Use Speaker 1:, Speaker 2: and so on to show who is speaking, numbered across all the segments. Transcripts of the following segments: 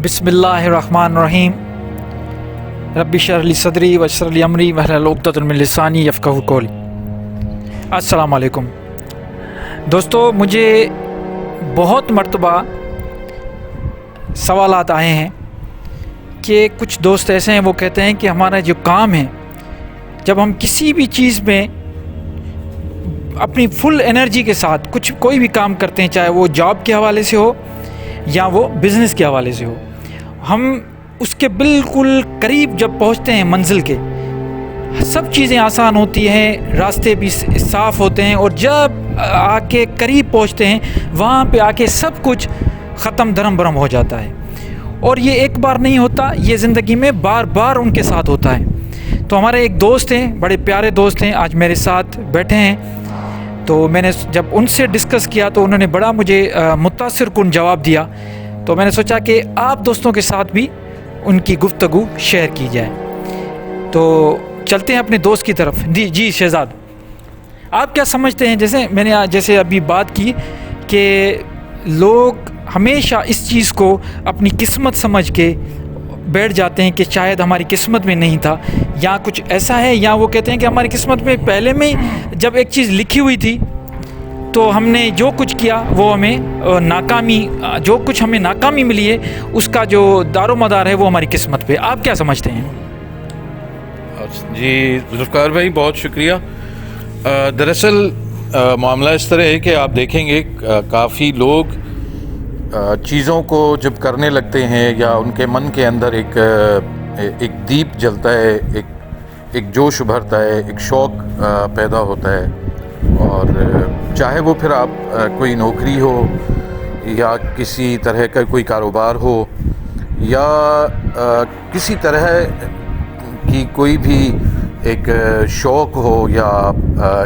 Speaker 1: بسم اللہ الرحمن الرحیم رب اشرح لی صدری ویسر لی امری واحلل عقدۃ من لسانی یفقہوا قولی۔ السلام علیکم دوستو، مجھے بہت مرتبہ سوالات آئے ہیں کہ کچھ دوست ایسے ہیں وہ کہتے ہیں کہ ہمارا جو کام ہے، جب ہم کسی بھی چیز میں اپنی فل انرجی کے ساتھ کوئی بھی کام کرتے ہیں، چاہے وہ جاب کے حوالے سے ہو یا وہ بزنس کے حوالے سے ہو، ہم اس کے بالکل قریب جب پہنچتے ہیں منزل کے، سب چیزیں آسان ہوتی ہیں، راستے بھی صاف ہوتے ہیں، اور جب آ کے قریب پہنچتے ہیں وہاں پہ آ کے سب کچھ ختم دھرم برم ہو جاتا ہے۔ اور یہ ایک بار نہیں ہوتا، یہ زندگی میں بار بار ان کے ساتھ ہوتا ہے۔ تو ہمارے ایک دوست ہیں، بڑے پیارے دوست ہیں، آج میرے ساتھ بیٹھے ہیں۔ تو میں نے جب ان سے ڈسکس کیا تو انہوں نے بڑا مجھے متاثر کن جواب دیا، تو میں نے سوچا کہ آپ دوستوں کے ساتھ بھی ان کی گفتگو شیئر کی جائے۔ تو چلتے ہیں اپنے دوست کی طرف۔ جی شہزاد، آپ کیا سمجھتے ہیں؟ جیسے ابھی بات کی کہ لوگ ہمیشہ اس چیز کو اپنی قسمت سمجھ کے بیٹھ جاتے ہیں کہ شاید ہماری قسمت میں نہیں تھا، یا کچھ ایسا ہے، یا وہ کہتے ہیں کہ ہماری قسمت میں پہلے میں جب ایک چیز لکھی ہوئی تھی تو ہم نے جو کچھ کیا وہ ہمیں جو کچھ ہمیں ناکامی ملی ہے اس کا جو دار و مدار ہے وہ ہماری قسمت پہ۔ آپ کیا سمجھتے ہیں؟
Speaker 2: جی ذوالفقار بھائی، بہت شکریہ۔ دراصل معاملہ اس طرح ہے کہ آپ دیکھیں گے کافی لوگ چیزوں کو جب کرنے لگتے ہیں یا ان کے من کے اندر ایک دیپ جلتا ہے، ایک جوش ابھرتا ہے، ایک شوق پیدا ہوتا ہے، اور چاہے وہ پھر آپ کوئی نوکری ہو یا کسی طرح کا کوئی کاروبار ہو یا کسی طرح کی کوئی بھی ایک شوق ہو یا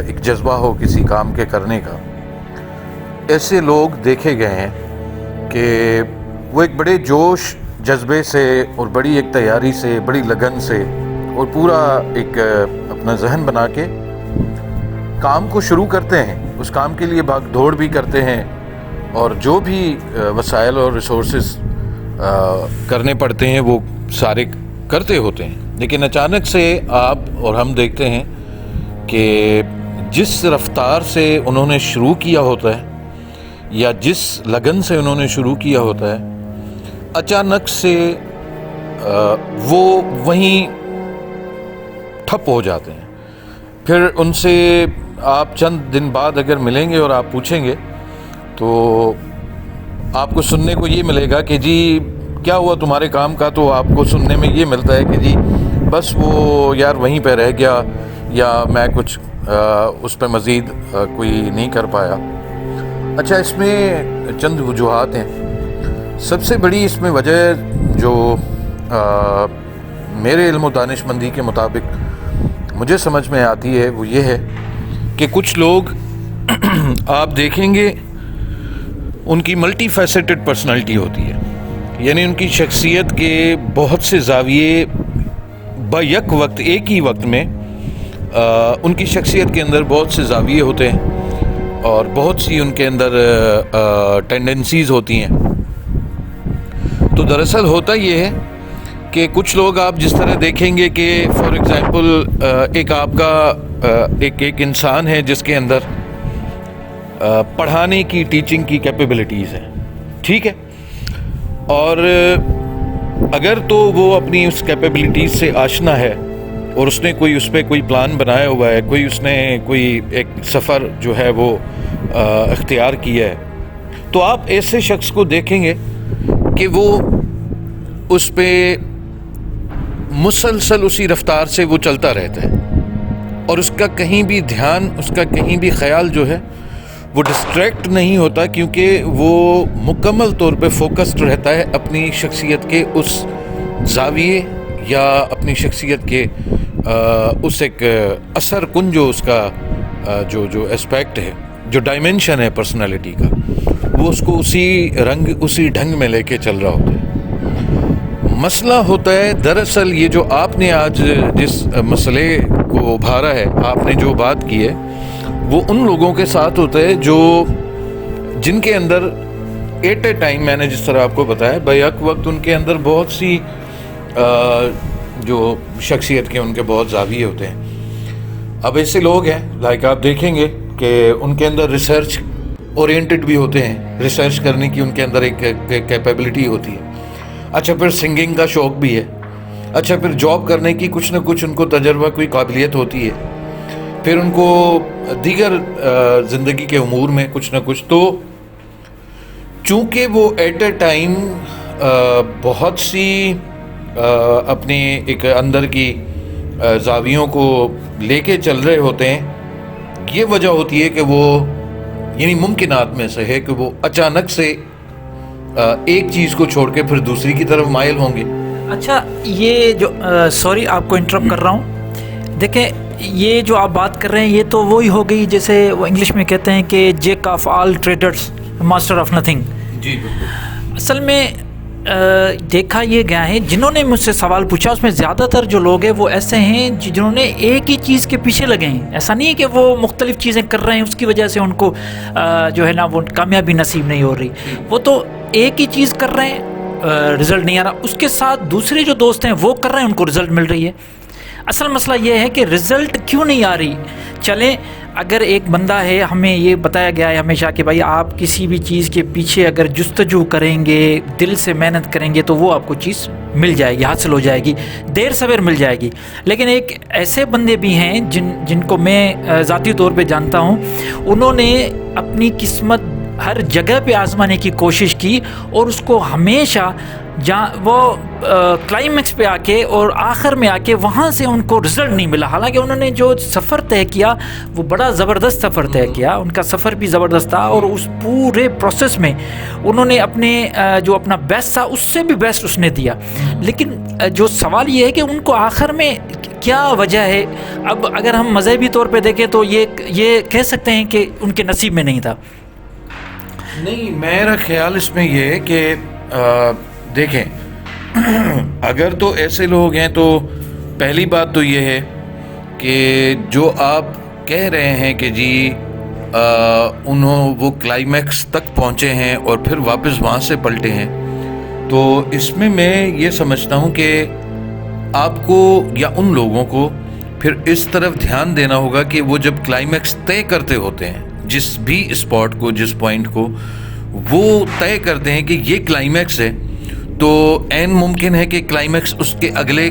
Speaker 2: ایک جذبہ ہو کسی کام کے کرنے کا، ایسے لوگ دیکھے گئے ہیں کہ وہ ایک بڑے جوش جذبے سے اور بڑی ایک تیاری سے، بڑی لگن سے، اور پورا ایک اپنا ذہن بنا کے کام کو شروع کرتے ہیں، اس کام کے لیے بھاگ دوڑ بھی کرتے ہیں، اور جو بھی وسائل اور ریسورسز کرنے پڑتے ہیں وہ سارے کرتے ہوتے ہیں۔ لیکن اچانک سے آپ اور ہم دیکھتے ہیں کہ جس رفتار سے انہوں نے شروع کیا ہوتا ہے یا جس لگن سے انہوں نے شروع کیا ہوتا ہے، اچانک سے وہ وہیں ٹھپ ہو جاتے ہیں۔ پھر ان سے آپ چند دن بعد اگر ملیں گے اور آپ پوچھیں گے تو آپ کو سننے کو یہ ملے گا کہ جی کیا ہوا تمہارے کام کا، تو آپ کو سننے میں یہ ملتا ہے کہ جی بس وہ یار وہیں پہ رہ گیا، یا میں کچھ اس پہ مزید کوئی نہیں کر پایا۔ اچھا، اس میں چند وجوہات ہیں۔ سب سے بڑی اس میں وجہ جو میرے علم و دانش مندی کے مطابق مجھے سمجھ میں آتی ہے وہ یہ ہے کہ کچھ لوگ آپ دیکھیں گے ان کی ملٹی فیسیٹڈ پرسنالٹی ہوتی ہے، یعنی ان کی شخصیت کے بہت سے زاویے بیک وقت، ایک ہی وقت میں ان کی شخصیت کے اندر بہت سے زاویے ہوتے ہیں اور بہت سی ان کے اندر ٹینڈنسیز ہوتی ہیں۔ تو دراصل ہوتا یہ ہے کہ کچھ لوگ آپ جس طرح دیکھیں گے کہ فار ایگزامپل ایک آپ کا ایک انسان ہے جس کے اندر پڑھانے کی، ٹیچنگ کی کیپیبلٹیز ہیں، ٹھیک ہے، اور اگر تو وہ اپنی اس کیپیبلٹیز سے آشنا ہے اور اس نے اس پہ کوئی پلان بنایا ہوا ہے، اس نے کوئی ایک سفر جو ہے وہ اختیار کیا ہے، تو آپ ایسے شخص کو دیکھیں گے کہ وہ اس پہ مسلسل اسی رفتار سے وہ چلتا رہتا ہے، اور اس کا کہیں بھی دھیان، اس کا کہیں بھی خیال جو ہے وہ ڈسٹریکٹ نہیں ہوتا، کیونکہ وہ مکمل طور پہ فوکسڈ رہتا ہے اپنی شخصیت کے اس زاویے یا اپنی شخصیت کے اس ایک اثر کن جو اس کا جو اسپیکٹ ہے، جو ڈائمینشن ہے پرسنالٹی کا، وہ اس کو اسی ڈھنگ میں لے کے چل رہا ہوتا ہے۔ مسئلہ ہوتا ہے دراصل یہ جو آپ نے آج جس مسئلے کو ابھارا ہے، آپ نے جو بات کی ہے، وہ ان لوگوں کے ساتھ ہوتا ہے جن کے اندر ایٹ اے ٹائم میں نے جس طرح آپ کو بتایا بیک وقت ان کے اندر بہت سی جو شخصیت کے ان کے بہت زاویے ہوتے ہیں. اب ایسے لوگ ہیں لائک آپ دیکھیں گے کہ ان کے اندر ریسرچ اورینٹڈ بھی ہوتے ہیں, ریسرچ کرنے کی ان کے اندر ایک کیپیبلٹی ہوتی ہے. اچھا پھر سنگنگ کا شوق بھی ہے. اچھا پھر جاب کرنے کی کچھ نہ کچھ ان کو تجربہ, کوئی قابلیت ہوتی ہے. پھر ان کو دیگر زندگی کے امور میں کچھ نہ کچھ. تو چونکہ وہ ایٹ اے ٹائم بہت سی اپنے ایک اندر کی زاویوں کو لے کے چل رہے ہوتے ہیں, یہ وجہ ہوتی ہے کہ وہ یعنی ممکنات میں سے ہے کہ وہ اچانک سے ایک چیز کو چھوڑ کے پھر دوسری کی طرف مائل ہوں گے.
Speaker 1: اچھا یہ جو سوری آپ کو انٹرپٹ کر رہا ہوں, دیکھیں یہ جو آپ بات کر رہے ہیں یہ تو وہی ہو گئی جیسے وہ انگلش میں کہتے ہیں کہ jack of all traders master of nothing.
Speaker 2: جی بالکل.
Speaker 1: اصل میں دیکھا یہ گیا ہے, جنہوں نے مجھ سے سوال پوچھا اس میں زیادہ تر جو لوگ ہیں وہ ایسے ہیں جنہوں نے ایک ہی چیز کے پیچھے لگے ہیں. ایسا نہیں ہے کہ وہ مختلف چیزیں کر رہے ہیں اس کی وجہ سے ان کو جو ہے نا وہ کامیابی نصیب نہیں ہو رہی. وہ تو ایک ہی چیز کر رہے ہیں, رزلٹ نہیں آ رہا, اس کے ساتھ دوسرے جو دوست ہیں وہ کر رہے ہیں ان کو رزلٹ مل رہی ہے. اصل مسئلہ یہ ہے کہ رزلٹ کیوں نہیں آ رہی. چلیں اگر ایک بندہ ہے, ہمیں یہ بتایا گیا ہے ہمیشہ کہ بھائی آپ کسی بھی چیز کے پیچھے اگر جستجو کریں گے, دل سے محنت کریں گے تو وہ آپ کو چیز مل جائے گی, حاصل ہو جائے گی, دیر سویر مل جائے گی. لیکن ایک ایسے بندے بھی ہیں جن کو میں ذاتی طور پہ جانتا ہوں, انہوں نے اپنی قسمت ہر جگہ پہ آزمانے کی کوشش کی اور اس کو ہمیشہ جہاں وہ کلائمیکس پہ آ کے اور آخر میں آ کے وہاں سے ان کو رزلٹ نہیں ملا. حالانکہ انہوں نے جو سفر طے کیا وہ بڑا زبردست سفر طے کیا, ان کا سفر بھی زبردست تھا اور اس پورے پروسیس میں انہوں نے اپنے جو اپنا بیسٹ تھا اس سے بھی بیسٹ اس نے دیا. لیکن جو سوال یہ ہے کہ ان کو آخر میں کیا وجہ ہے. اب اگر ہم مذہبی طور پہ دیکھیں تو یہ کہہ سکتے ہیں کہ ان کے نصیب میں نہیں تھا.
Speaker 2: نہیں, میرا خیال اس میں یہ ہے کہ دیکھیں اگر تو ایسے لوگ ہیں تو پہلی بات تو یہ ہے کہ جو آپ کہہ رہے ہیں کہ جی وہ کلائمیکس تک پہنچے ہیں اور پھر واپس وہاں سے پلٹے ہیں, تو اس میں یہ سمجھتا ہوں کہ آپ کو یا ان لوگوں کو پھر اس طرف دھیان دینا ہوگا کہ وہ جب کلائمیکس طے کرتے ہوتے ہیں, جس بھی اسپاٹ کو, جس پوائنٹ کو وہ طے کرتے ہیں کہ یہ کلائمیکس ہے, تو عین ممکن ہے کہ کلائمیکس اس کے اگلے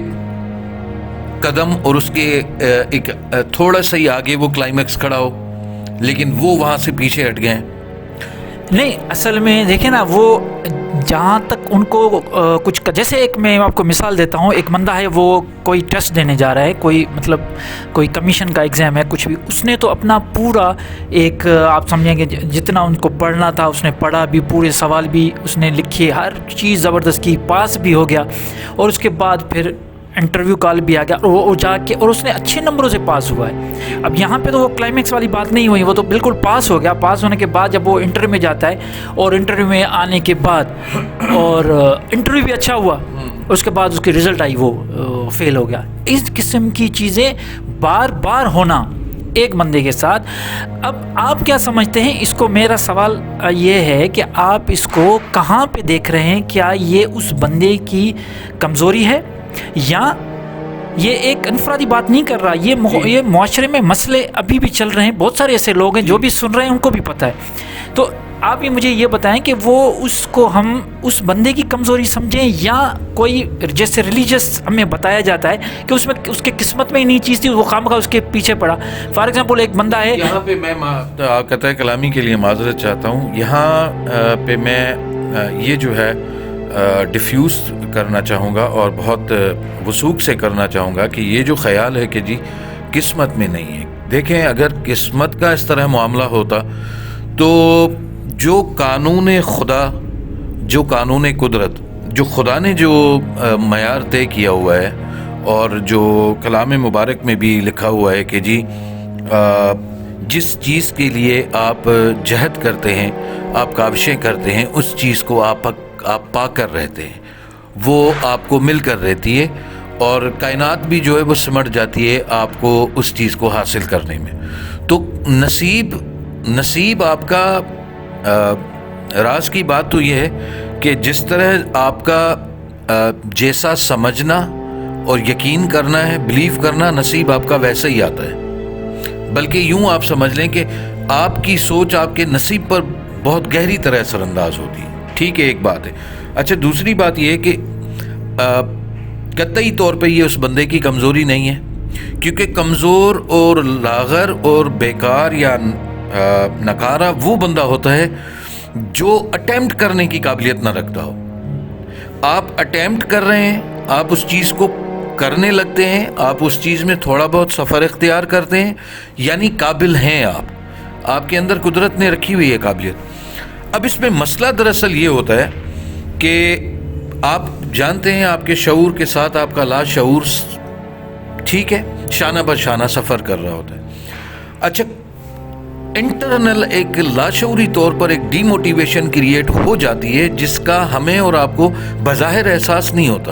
Speaker 2: قدم اور اس کے ایک تھوڑا سا ہی آگے وہ کلائمیکس کھڑا ہو, لیکن وہ وہاں سے پیچھے ہٹ گئے ہیں.
Speaker 1: نہیں اصل میں دیکھیں نا, وہ جہاں تک ان کو کچھ جیسے ایک میں آپ کو مثال دیتا ہوں, ایک بندہ ہے وہ کوئی ٹیسٹ دینے جا رہا ہے, کوئی کمیشن کا ایگزام ہے, کچھ بھی, اس نے تو اپنا پورا ایک آپ سمجھیں کہ جتنا ان کو پڑھنا تھا اس نے پڑھا بھی, پورے سوال بھی اس نے لکھے, ہر چیز زبردست کی, پاس بھی ہو گیا, اور اس کے بعد پھر انٹرویو کال بھی آ گیا اور وہ جا کے اور اس نے اچھے نمبروں سے پاس ہوا ہے. اب یہاں پہ تو وہ کلائمیکس والی بات نہیں ہوئی, وہ تو بالکل پاس ہو گیا. پاس ہونے کے بعد جب وہ انٹرویو میں جاتا ہے اور انٹرویو میں آنے کے بعد اور انٹرویو بھی اچھا ہوا, اس کے بعد اس کی رزلٹ آئی وہ فیل ہو گیا. اس قسم کی چیزیں بار بار ہونا ایک بندے کے ساتھ. اب آپ کیا سمجھتے ہیں اس کو؟ میرا سوال یہ ہے کہ آپ اس کو کہاں پہ دیکھ رہے ہیں؟ کیا یہ اس بندے کی کمزوری ہے یا یہ ایک انفرادی بات نہیں کر رہا؟ یہ معاشرے میں مسئلے ابھی بھی چل رہے ہیں, بہت سارے ایسے لوگ ہیں جو بھی سن رہے ہیں ان کو بھی پتہ ہے. تو آپ یہ مجھے یہ بتائیں کہ وہ اس کو ہم اس بندے کی کمزوری سمجھیں یا کوئی جیسے ریلیجس ہمیں بتایا جاتا ہے کہ اس میں اس کے قسمت میں ہی نہیں چیز تھی, وہ خامخواہ اس کے پیچھے پڑا. فار ایگزامپل ایک بندہ ہے,
Speaker 2: یہاں پہ میں قطع کلامی کے لیے معذرت چاہتا ہوں, یہاں پہ میں یہ جو ہے ڈیفیوز کرنا چاہوں گا اور بہت وثوق سے کرنا چاہوں گا کہ یہ جو خیال ہے کہ جی قسمت میں نہیں ہے. دیکھیں اگر قسمت کا اس طرح معاملہ ہوتا تو جو قانون خدا, جو قانون قدرت, جو خدا نے جو معیار طے کیا ہوا ہے اور جو کلام مبارک میں بھی لکھا ہوا ہے کہ جی جس چیز کے لیے آپ جہد کرتے ہیں, آپ کاوشیں کرتے ہیں, اس چیز کو آپ پا کر رہتے ہیں, وہ آپ کو مل کر رہتی ہے اور کائنات بھی جو ہے وہ سمٹ جاتی ہے آپ کو اس چیز کو حاصل کرنے میں. تو نصیب آپ کا راز کی بات تو یہ ہے کہ جس طرح آپ کا جیسا سمجھنا اور یقین کرنا ہے، بلیو کرنا، نصیب آپ کا ویسا ہی آتا ہے. بلکہ یوں آپ سمجھ لیں کہ آپ کی سوچ آپ کے نصیب پر بہت گہری طرح اثر انداز ہوتی ہے. ٹھیک ہے، ایک بات ہے. اچھا، دوسری بات یہ ہے کہ قطعی طور پہ یہ اس بندے کی کمزوری نہیں ہے، کیونکہ کمزور اور لاغر اور بیکار یا نکارہ وہ بندہ ہوتا ہے جو اٹیمپٹ کرنے کی قابلیت نہ رکھتا ہو. آپ اٹیمپٹ کر رہے ہیں، آپ اس چیز کو کرنے لگتے ہیں، آپ اس چیز میں تھوڑا بہت سفر اختیار کرتے ہیں، یعنی قابل ہیں آپ کے اندر قدرت نے رکھی ہوئی ہے قابلیت. اب اس میں مسئلہ دراصل یہ ہوتا ہے کہ آپ جانتے ہیں آپ کے شعور کے ساتھ آپ کا لاشعور ٹھیک ہے شانہ بہ شانہ سفر کر رہا ہوتا ہے. اچھا، انٹرنل ایک لاشعوری طور پر ایک ڈی موٹیویشن کریٹ ہو جاتی ہے جس کا ہمیں اور آپ کو بظاہر احساس نہیں ہوتا،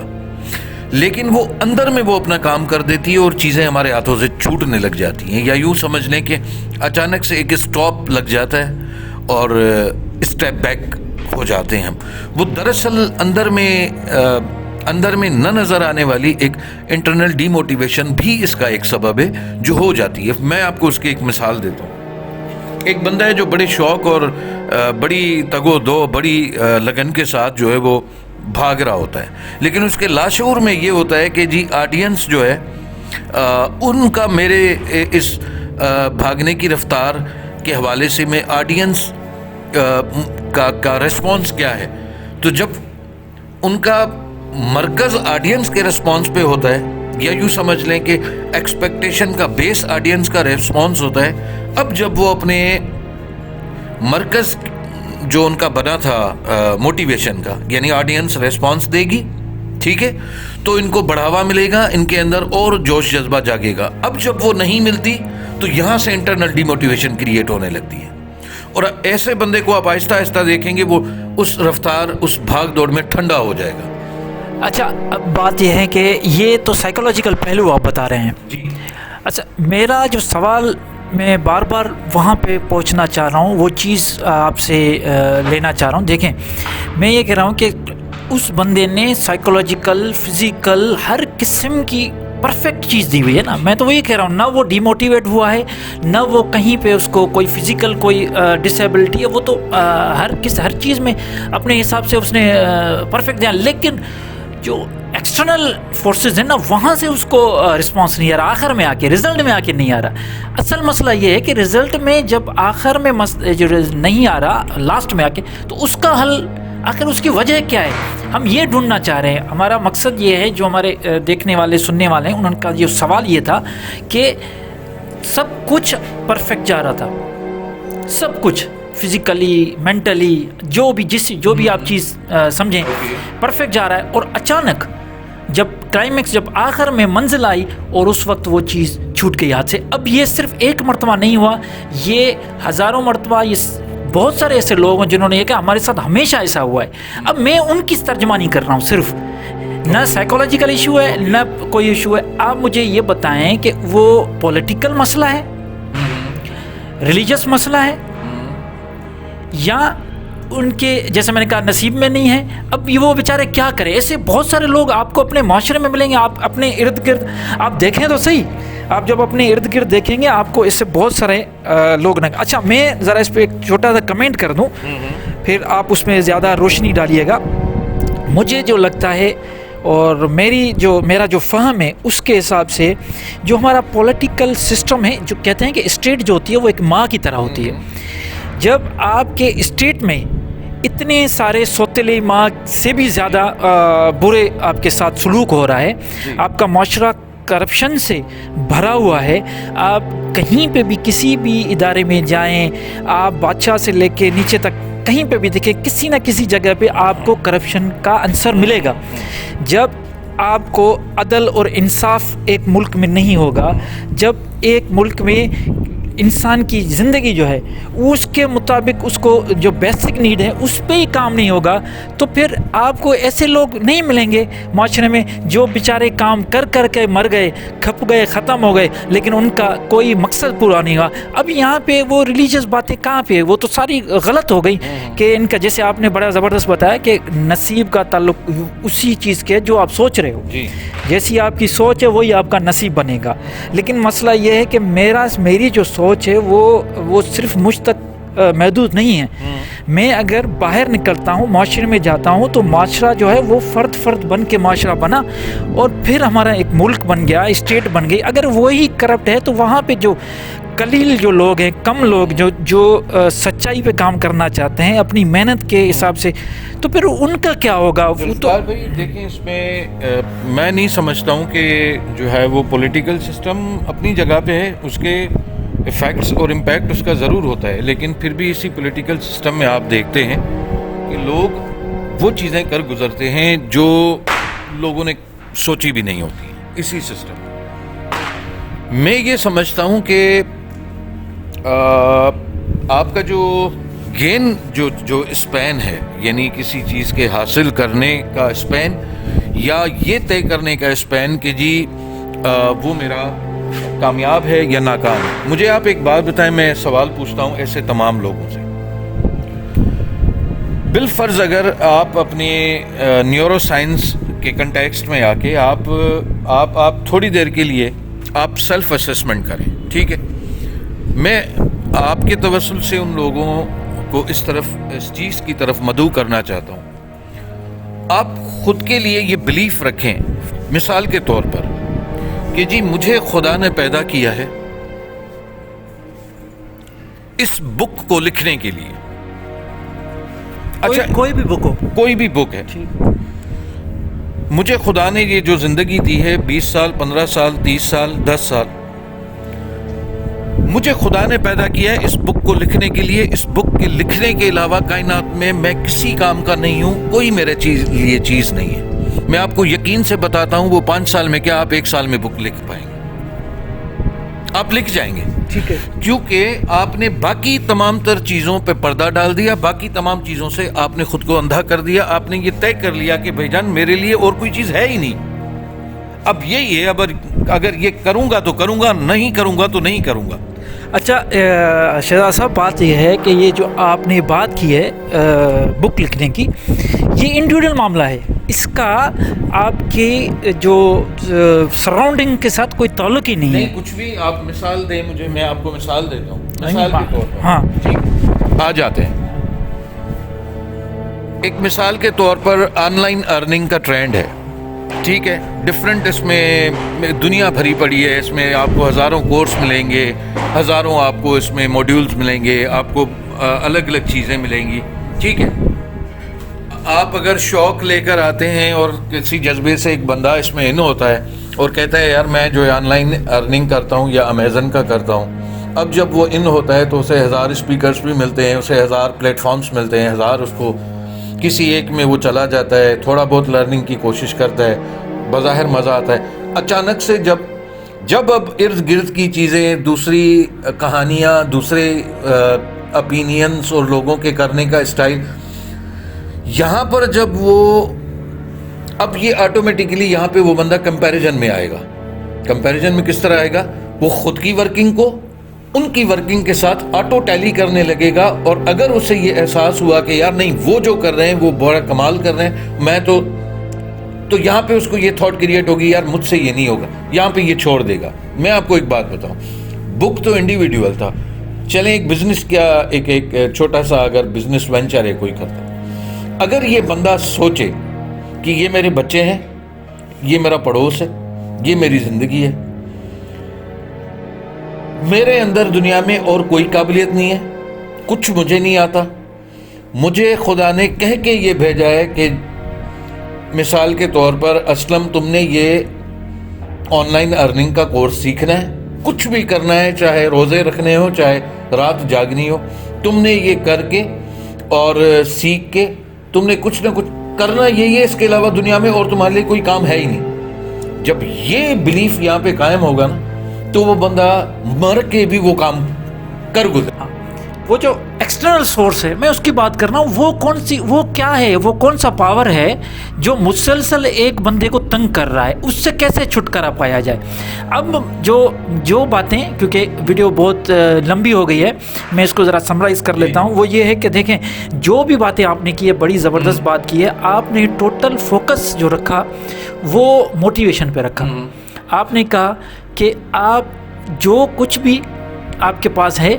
Speaker 2: لیکن وہ اندر میں وہ اپنا کام کر دیتی ہے اور چیزیں ہمارے ہاتھوں سے چھوٹنے لگ جاتی ہیں. یا یوں سمجھ لیں کہ اچانک سے ایک اسٹاپ لگ جاتا ہے اور اسٹیپ بیک ہو جاتے ہیں ہم. وہ دراصل اندر میں نہ نظر آنے والی ایک انٹرنل ڈی موٹیویشن بھی اس کا ایک سبب ہے جو ہو جاتی ہے. میں آپ کو اس کی ایک مثال دیتا ہوں. ایک بندہ ہے جو بڑے شوق اور بڑی تگ و دو بڑی لگن کے ساتھ جو ہے وہ بھاگ رہا ہوتا ہے، لیکن اس کے لاشعور میں یہ ہوتا ہے کہ جی آڈینس جو ہے ان کا میرے اس بھاگنے کی رفتار کے حوالے سے میں آڈینس کا ریسپانس کیا ہے. تو جب ان کا مرکز آڈینس کے ریسپانس پہ ہوتا ہے، یا یوں سمجھ لیں کہ ایکسپیکٹیشن کا بیس آڈینس کا ریسپانس ہوتا ہے، اب جب وہ اپنے مرکز جو ان کا بنا تھا موٹیویشن کا، یعنی آڈینس ریسپانس دے گی، ٹھیک ہے، تو ان کو بڑھاوا ملے گا، ان کے اندر اور جوش جذبہ جاگے گا. اب جب وہ نہیں ملتی تو یہاں سے انٹرنل ڈی موٹیویشن کریٹ ہونے لگتی ہے، اور ایسے بندے کو آپ آہستہ آہستہ دیکھیں گے وہ اس رفتار اس بھاگ دوڑ میں ٹھنڈا ہو جائے گا.
Speaker 1: اچھا، اب بات یہ ہے کہ یہ تو سائیکولوجیکل پہلو آپ بتا رہے ہیں.
Speaker 2: جی.
Speaker 1: اچھا، میرا جو سوال میں بار بار وہاں پہ پہنچنا چاہ رہا ہوں، وہ چیز آپ سے لینا چاہ رہا ہوں. دیکھیں، میں یہ کہہ رہا ہوں کہ اس بندے نے سائیکولوجیکل، فزیکل، ہر قسم کی پرفیکٹ چیز دی ہوئی ہے نا. میں تو وہی کہہ رہا ہوں، نہ وہ ڈی موٹیویٹ ہوا ہے، نہ وہ کہیں پہ اس کو کوئی فزیکل کوئی ڈسیبلٹی ہے. وہ تو ہر چیز میں اپنے حساب سے اس نے پرفیکٹ دیا، لیکن جو ایکسٹرنل فورسز ہیں نا، وہاں سے اس کو رسپانس نہیں آ رہا، آخر میں آ کے رزلٹ میں آ کے نہیں آ رہا. اصل مسئلہ یہ ہے کہ رزلٹ میں جب آخر میں جو نہیں آ رہا، لاسٹ میں آ کے، تو اس کا حل آخر اس کی وجہ کیا ہے، ہم یہ ڈھونڈنا چاہ رہے ہیں. ہمارا مقصد یہ ہے، جو ہمارے دیکھنے والے سننے والے ہیں ان کا یہ سوال یہ تھا کہ سب کچھ پرفیکٹ جا رہا تھا، سب کچھ فزیکلی، مینٹلی، جو بھی آپ چیز سمجھیں پرفیکٹ جا رہا ہے، اور اچانک جب کلائمیکس، جب آخر میں منزل آئی اور اس وقت وہ چیز چھوٹ گئی ہاتھ سے. اب یہ صرف ایک مرتبہ نہیں ہوا، یہ ہزاروں مرتبہ، یہ بہت سارے ایسے لوگ ہیں جنہوں نے یہ کہا ہمارے ساتھ ہمیشہ ایسا ہوا ہے. اب میں ان کی ترجمانی کر رہا ہوں، صرف نہ سائیکولوجیکل ایشو ہے نہ کوئی ایشو ہے. آپ مجھے یہ بتائیں کہ وہ پولیٹیکل مسئلہ ہے، ریلیجس مسئلہ ہے، یا ان کے جیسے میں نے کہا نصیب میں نہیں ہے. اب یہ وہ بیچارے کیا کریں؟ ایسے بہت سارے لوگ آپ کو اپنے معاشرے میں ملیں گے. آپ اپنے ارد گرد آپ دیکھیں تو صحیح، آپ جب اپنے ارد گرد دیکھیں گے آپ کو اس سے بہت سارے لوگ نہ. اچھا، میں ذرا اس پہ ایک چھوٹا سا کمنٹ کر دوں، پھر آپ اس میں زیادہ روشنی ڈالیے گا. مجھے جو لگتا ہے اور میرا جو فہم ہے اس کے حساب سے، جو ہمارا پولیٹیکل سسٹم ہے، جو کہتے ہیں کہ اسٹیٹ جو ہوتی ہے وہ ایک ماں کی طرح ہوتی ہے. جب آپ کے اسٹیٹ میں اتنے سارے سوتیلی ماں سے بھی زیادہ برے آپ کے ساتھ سلوک ہو رہا ہے، آپ کا معاشرہ کرپشن سے بھرا ہوا ہے، آپ کہیں پہ بھی کسی بھی ادارے میں جائیں، آپ بادشاہ سے لے کے نیچے تک کہیں پہ بھی دیکھیں، کسی نہ کسی جگہ پہ آپ کو کرپشن کا عنصر ملے گا. جب آپ کو عدل اور انصاف ایک ملک میں نہیں ہوگا، جب ایک ملک میں انسان کی زندگی جو ہے اس کے مطابق اس کو جو بیسک نیڈ ہے اس پہ ہی کام نہیں ہوگا تو پھر آپ کو ایسے لوگ نہیں ملیں گے معاشرے میں جو بیچارے کام کر کر کے مر گئے، کھپ گئے، ختم ہو گئے، لیکن ان کا کوئی مقصد پورا نہیں ہوا۔ اب یہاں پہ وہ ریلیجیس باتیں کہاں پہ، وہ تو ساری غلط ہو گئی کہ ان کا، جیسے آپ نے بڑا زبردست بتایا کہ نصیب کا تعلق اسی چیز کے جو آپ سوچ رہے ہو، جیسی آپ کی سوچ ہے وہی آپ کا نصیب بنے گا۔ لیکن مسئلہ یہ ہے کہ میری جو سوچ ہے وہ صرف مجھ تک محدود نہیں ہے۔ میں اگر باہر نکلتا ہوں، معاشرے میں جاتا ہوں، تو معاشرہ جو ہے وہ فرد بن کے معاشرہ بنا اور پھر ہمارا ایک ملک بن گیا، اسٹیٹ بن گئی۔ اگر وہی کرپٹ ہے تو وہاں پہ جو قلیل جو لوگ ہیں، کم لوگ جو سچائی پہ کام کرنا چاہتے ہیں اپنی محنت کے حساب سے، تو پھر ان کا کیا ہوگا؟
Speaker 2: بھائی دیکھیں، اس میں میں نہیں سمجھتا ہوں کہ جو ہے وہ پولیٹیکل سسٹم اپنی جگہ پہ ہے، اس کے ایفیکٹس اور امپیکٹ اس کا ضرور ہوتا ہے، لیکن پھر بھی اسی پولیٹیکل سسٹم میں آپ دیکھتے ہیں کہ لوگ وہ چیزیں کر گزرتے ہیں جو لوگوں نے سوچی بھی نہیں ہوتی ہیں۔ اسی سسٹم میں یہ سمجھتا ہوں کہ آپ کا جو گین جو اسپین ہے، یعنی کسی چیز کے حاصل کرنے کا اسپین یا یہ طے کرنے کا اسپین کہ جی وہ میرا کامیاب ہے یا ناکام ہے۔ مجھے آپ ایک بات بتائیں، میں سوال پوچھتا ہوں ایسے تمام لوگوں سے، بالفرض اگر آپ اپنے نیورو سائنس کے کنٹیکسٹ میں آ کے آپ تھوڑی دیر کے لیے آپ سیلف اسیسمنٹ کریں، ٹھیک ہے؟ میں آپ کے توسل سے ان لوگوں کو اس چیز کی طرف مدعو کرنا چاہتا ہوں، آپ خود کے لیے یہ بلیف رکھیں، مثال کے طور پر کہ جی مجھے خدا نے پیدا کیا ہے اس بک کو لکھنے کے لیے۔ اچھا،
Speaker 1: کوئی بھی بک ہو،
Speaker 2: کوئی بھی بک ہے، مجھے خدا نے یہ جو زندگی دی ہے 20 سال، 15 سال، 30 سال، 10 سال، مجھے خدا نے پیدا کیا ہے اس بک کو لکھنے کے لیے۔ اس بک کے لکھنے کے علاوہ کائنات میں کسی کام کا نہیں ہوں، کوئی میرے لیے چیز نہیں ہے۔ میں آپ کو یقین سے بتاتا ہوں، وہ 5 سال میں کیا آپ 1 سال میں بک لکھ پائیں گے؟ آپ لکھ جائیں گے،
Speaker 1: ٹھیک ہے،
Speaker 2: کیونکہ آپ نے باقی تمام تر چیزوں پہ پردہ ڈال دیا، باقی تمام چیزوں سے آپ نے خود کو اندھا کر دیا۔ آپ نے یہ طے کر لیا کہ بھائی جان میرے لیے اور کوئی چیز ہے ہی نہیں۔ اب یہی ہے، اگر یہ کروں گا تو کروں گا، نہیں کروں گا تو نہیں کروں گا۔
Speaker 1: اچھا شہزاد صاحب، بات یہ ہے کہ یہ جو آپ نے بات کی ہے بک لکھنے کی، یہ انڈیویڈول معاملہ ہے، اس کا آپ کے جو سراؤنڈنگ کے ساتھ کوئی تعلق ہی نہیں ہے۔
Speaker 2: کچھ بھی آپ مثال دیں مجھے، میں آپ کو مثال دیتا ہوں، مثال کے طور پر۔
Speaker 1: ہاں
Speaker 2: ٹھیک، آ جاتے ہیں۔ ایک مثال کے طور پر آن لائن ارننگ کا ٹرینڈ ہے، ٹھیک ہے، ڈفرینٹ، اس میں دنیا بھری پڑی ہے، اس میں آپ کو ہزاروں کورس ملیں گے، ہزاروں آپ کو اس میں موڈیولز ملیں گے، آپ کو الگ الگ چیزیں ملیں گی، ٹھیک ہے۔ آپ اگر شوق لے کر آتے ہیں اور کسی جذبے سے ایک بندہ اس میں ان ہوتا ہے اور کہتا ہے یار میں جو آن لائن ارننگ کرتا ہوں یا امیزن کا کرتا ہوں، اب جب وہ ان ہوتا ہے تو اسے 1000 اسپیکرز بھی ملتے ہیں، اسے 1000 پلیٹ فارمز ملتے ہیں، 1000 اس کو کسی ایک میں وہ چلا جاتا ہے، تھوڑا بہت لرننگ کی کوشش کرتا ہے، بظاہر مزہ آتا ہے۔ اچانک سے جب اب ارد گرد کی چیزیں، دوسری کہانیاں، دوسرے اپینینز اور لوگوں کے کرنے کا اسٹائل، یہاں پر جب وہ اب یہ آٹومیٹکلی یہاں پہ وہ بندہ کمپیریزن میں آئے گا۔ کمپیریزن میں کس طرح آئے گا؟ وہ خود کی ورکنگ کو ان کی ورکنگ کے ساتھ آٹو ٹیلی کرنے لگے گا، اور اگر اسے یہ احساس ہوا کہ یار نہیں وہ جو کر رہے ہیں وہ بڑا کمال کر رہے ہیں، میں تو یہاں پہ اس کو یہ تھاٹ کریٹ ہوگی یار مجھ سے یہ نہیں ہوگا، یہاں پہ یہ چھوڑ دے گا۔ میں آپ کو ایک بات بتاؤں، بک تو انڈیویڈیول تھا، چلیں ایک بزنس کیا، ایک چھوٹا سا اگر بزنس وینچر ہے کوئی کرتا، اگر یہ بندہ سوچے کہ یہ میرے بچے ہیں، یہ میرا پڑوس ہے، یہ میری زندگی ہے، میرے اندر دنیا میں اور کوئی قابلیت نہیں ہے، کچھ مجھے نہیں آتا، مجھے خدا نے کہہ کے یہ بھیجا ہے کہ مثال کے طور پر اسلم تم نے یہ آن لائن ارننگ کا کورس سیکھنا ہے، کچھ بھی کرنا ہے، چاہے روزے رکھنے ہو، چاہے رات جاگنی ہو، تم نے یہ کر کے اور سیکھ کے تم نے کچھ نہ کچھ کرنا یہی ہے، اس کے علاوہ دنیا میں اور تمہارے لیے کوئی کام ہے ہی نہیں۔ جب یہ بلیف یہاں پہ قائم ہوگا نا، تو وہ بندہ مر کے بھی وہ کام کر گزرا.
Speaker 1: وہ جو ایکسٹرنل سورس ہے میں اس کی بات کر رہا ہوں, وہ کیا ہے, وہ کون سا پاور ہے جو مسلسل ایک بندے کو تنگ کر رہا ہے, اس سے کیسے چھٹکارا پایا جائے. اب جو باتیں, کیونکہ ویڈیو بہت لمبی ہو گئی ہے, میں اس کو ذرا سمرائز کر لیتا ہوں. وہ یہ ہے کہ دیکھیں جو بھی باتیں آپ نے کی ہے, بڑی زبردست بات کی ہے. آپ نے ٹوٹل فوکس جو رکھا وہ موٹیویشن پہ رکھا. آپ نے کہا کہ آپ جو کچھ بھی آپ کے پاس ہے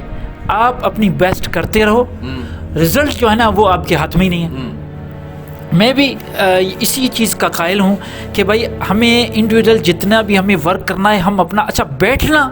Speaker 1: آپ اپنی بیسٹ کرتے رہو, رزلٹ جو ہے نا وہ آپ کے ہاتھ میں ہی نہیں ہے. میں بھی اسی چیز کا قائل ہوں کہ بھائی ہمیں انڈیویجول جتنا بھی ہمیں ورک کرنا ہے, ہم اپنا اچھا بیٹھنا,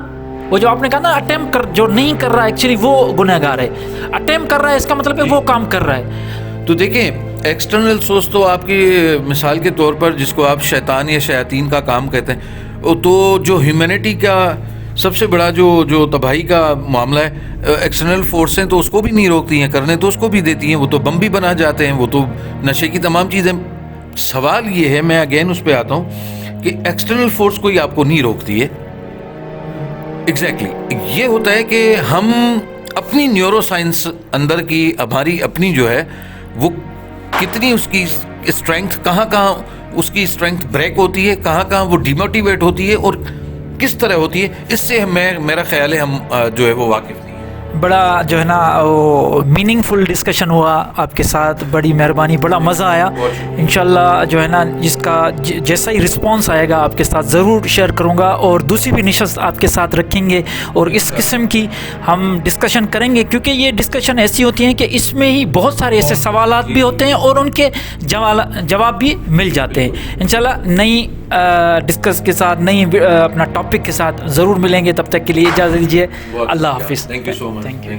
Speaker 1: وہ جو آپ نے کہا نا اٹیمپٹ کر, جو نہیں کر رہا ایکچولی وہ گنہگار ہے. اٹیمپٹ کر رہا ہے اس کا مطلب ہے وہ کام کر رہا ہے.
Speaker 2: تو دیکھیں ایکسٹرنل سورس تو آپ کی مثال کے طور پر جس کو آپ شیطان یا شیاطین کا کام کہتے ہیں, تو جو ہیومینٹی کا سب سے بڑا جو تباہی کا معاملہ ہے, ایکسٹرنل فورس ہیں تو اس کو بھی نہیں روکتی ہیں, کرنے تو اس کو بھی دیتی ہیں, وہ تو بم بھی بنا جاتے ہیں, وہ تو نشے کی تمام چیزیں. سوال یہ ہے, میں اگین اس پہ آتا ہوں کہ ایکسٹرنل فورس کوئی آپ کو نہیں روکتی ہے. ایگزیکٹلی یہ ہوتا ہے کہ ہم اپنی نیورو سائنس اندر کی ہماری اپنی جو ہے وہ کتنی اس کی اسٹرینتھ, کہاں اس کی اسٹرینتھ بریک ہوتی ہے, کہاں وہ ڈیموٹیویٹ ہوتی ہے اور کس طرح ہوتی ہے, اس سے میرا خیال ہے ہم جو ہے وہ واقف نہیں.
Speaker 1: بڑا جو ہے نا وہ میننگ فل ڈسکشن ہوا آپ کے ساتھ, بڑی مہربانی, بڑا مزہ آیا. انشاءاللہ جو ہے نا جس کا جیسا ہی رسپانس آئے گا آپ کے ساتھ ضرور شیئر کروں گا, اور دوسری بھی نشست آپ کے ساتھ رکھیں گے اور اس قسم کی ہم ڈسکشن کریں گے, کیونکہ یہ ڈسکشن ایسی ہوتی ہیں کہ اس میں ہی بہت سارے ایسے سوالات بھی ہوتے ہیں اور ان کے جواب بھی مل جاتے ہیں. انشاءاللہ نئی ڈسکس کے ساتھ, نئی اپنا ٹاپک کے ساتھ ضرور ملیں گے. تب تک کے لیے اجازت دیجیے. اللہ حافظ.
Speaker 2: Thank you so much.
Speaker 1: Thank you.